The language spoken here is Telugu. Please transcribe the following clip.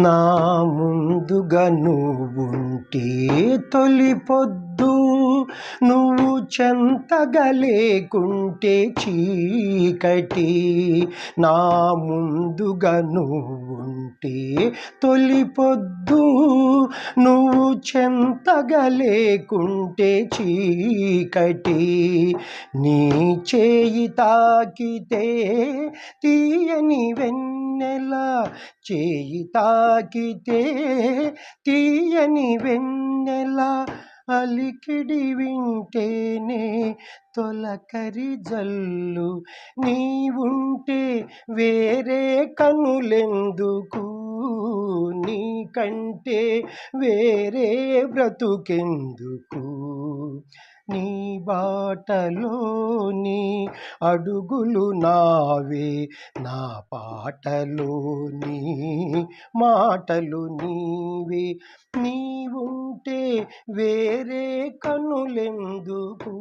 నా ముందుగా నువ్వుంటే తొలి పొద్దు, నువ్వు చెంతగా లేకుంటే చీకటి. నా ముందుగా నువ్వుంటే తొలి పొద్దు, నువ్వు చెంతగా లేకుంటే చీకటి. నీ చేయి తాకితే తీయని వెన్నెల, చేయి తాకితే తీయని వెన్నెల, అలికిడి వింటేనే తొలకరి జల్లు. నీవుంటే వేరే కనులెందుకు, నీకంటే వేరే బ్రతుకెందుకు. నీ బాటలోని అడుగులు నావే, నా పాటలోని మాటలు నీవే. నీవుంటే వేరే కనులెందుకు.